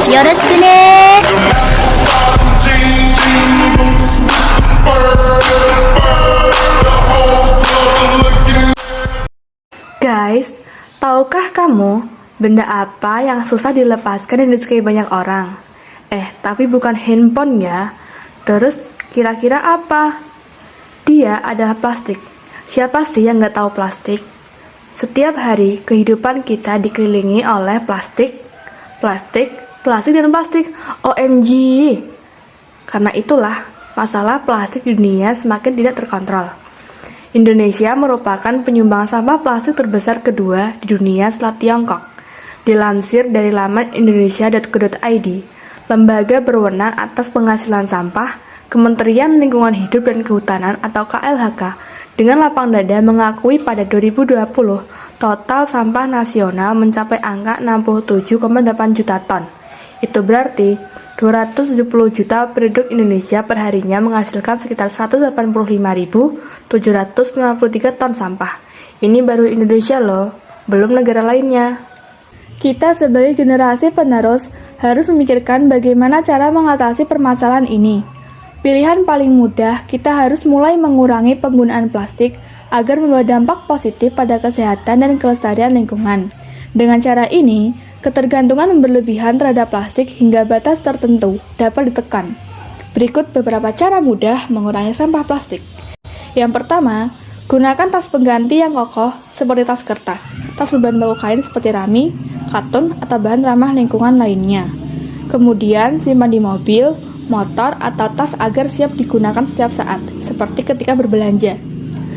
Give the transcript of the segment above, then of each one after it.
Yoroshiku. Guys, tahukah kamu benda apa yang susah dilepaskan dan disukai banyak orang? Tapi bukan handphone ya. Terus kira-kira apa? Dia adalah plastik. Siapa sih yang nggak tahu plastik? Setiap hari kehidupan kita dikelilingi oleh plastik, dan plastik. OMG! Karena itulah masalah plastik di dunia semakin tidak terkontrol. Indonesia merupakan penyumbang sampah plastik terbesar kedua di dunia setelah Tiongkok. Dilansir dari laman indonesia.go.id, lembaga berwenang atas penghasilan sampah, Kementerian Lingkungan Hidup dan Kehutanan atau KLHK, dengan lapang dada mengakui pada 2020, total sampah nasional mencapai angka 67,8 juta ton. Itu berarti 270 juta penduduk Indonesia perharinya menghasilkan sekitar 185.753 ton sampah. Ini baru Indonesia loh, belum negara lainnya. Kita sebagai generasi penerus harus memikirkan bagaimana cara mengatasi permasalahan ini. Pilihan paling mudah, kita harus mulai mengurangi penggunaan plastik agar membawa dampak positif pada kesehatan dan kelestarian lingkungan. Dengan cara ini, ketergantungan berlebihan terhadap plastik hingga batas tertentu dapat ditekan. Berikut beberapa cara mudah mengurangi sampah plastik. Yang pertama, gunakan tas pengganti yang kokoh seperti tas kertas, tas berbahan baku kain seperti rami, katun, atau bahan ramah lingkungan lainnya. Kemudian, simpan di mobil, motor, atau tas agar siap digunakan setiap saat, seperti ketika berbelanja.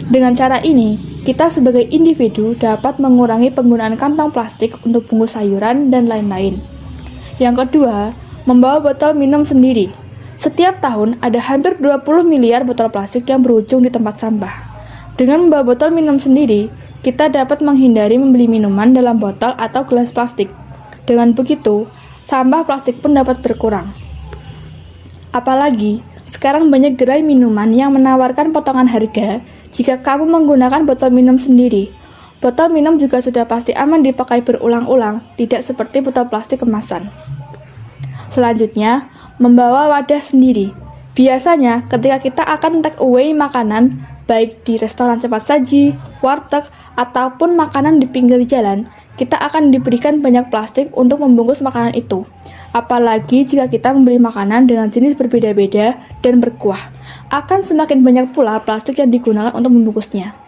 Dengan cara ini, kita sebagai individu dapat mengurangi penggunaan kantong plastik untuk bungkus sayuran dan lain-lain. Yang kedua, membawa botol minum sendiri. Setiap tahun ada hampir 20 miliar botol plastik yang berujung di tempat sampah. Dengan membawa botol minum sendiri, kita dapat menghindari membeli minuman dalam botol atau gelas plastik. Dengan begitu, sampah plastik pun dapat berkurang. Apalagi, sekarang banyak gerai minuman yang menawarkan potongan harga jika kamu menggunakan botol minum sendiri. Botol minum juga sudah pasti aman dipakai berulang-ulang, tidak seperti botol plastik kemasan. Selanjutnya, membawa wadah sendiri. Biasanya, ketika kita akan take away makanan, baik di restoran cepat saji, warteg, ataupun makanan di pinggir jalan, kita akan diberikan banyak plastik untuk membungkus makanan itu. Apalagi jika kita membeli makanan dengan jenis berbeda-beda dan berkuah, akan semakin banyak pula plastik yang digunakan untuk membungkusnya.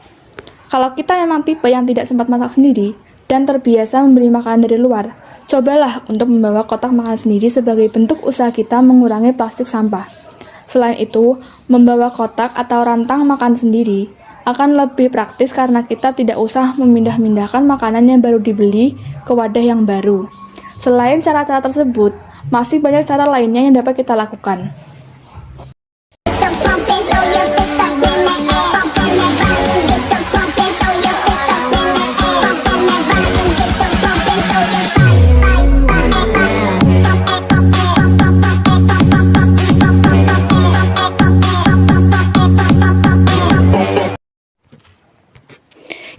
Kalau kita memang tipe yang tidak sempat masak sendiri dan terbiasa membeli makanan dari luar, cobalah untuk membawa kotak makan sendiri sebagai bentuk usaha kita mengurangi plastik sampah. Selain itu, membawa kotak atau rantang makan sendiri akan lebih praktis karena kita tidak usah memindah-mindahkan makanan yang baru dibeli ke wadah yang baru. Selain cara-cara tersebut, masih banyak cara lainnya yang dapat kita lakukan.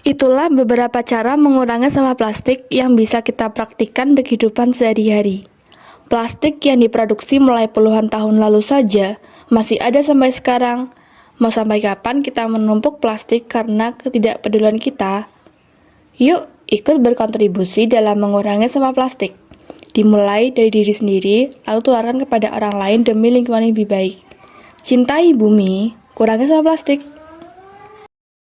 Itulah beberapa cara mengurangi sampah plastik yang bisa kita praktikkan di kehidupan sehari-hari. Plastik yang diproduksi mulai puluhan tahun lalu saja masih ada sampai sekarang. Mau sampai kapan kita menumpuk plastik karena ketidakpedulian kita? Yuk, ikut berkontribusi dalam mengurangi sampah plastik. Dimulai dari diri sendiri, lalu tularkan kepada orang lain demi lingkungan yang lebih baik. Cintai bumi, kurangi sampah plastik.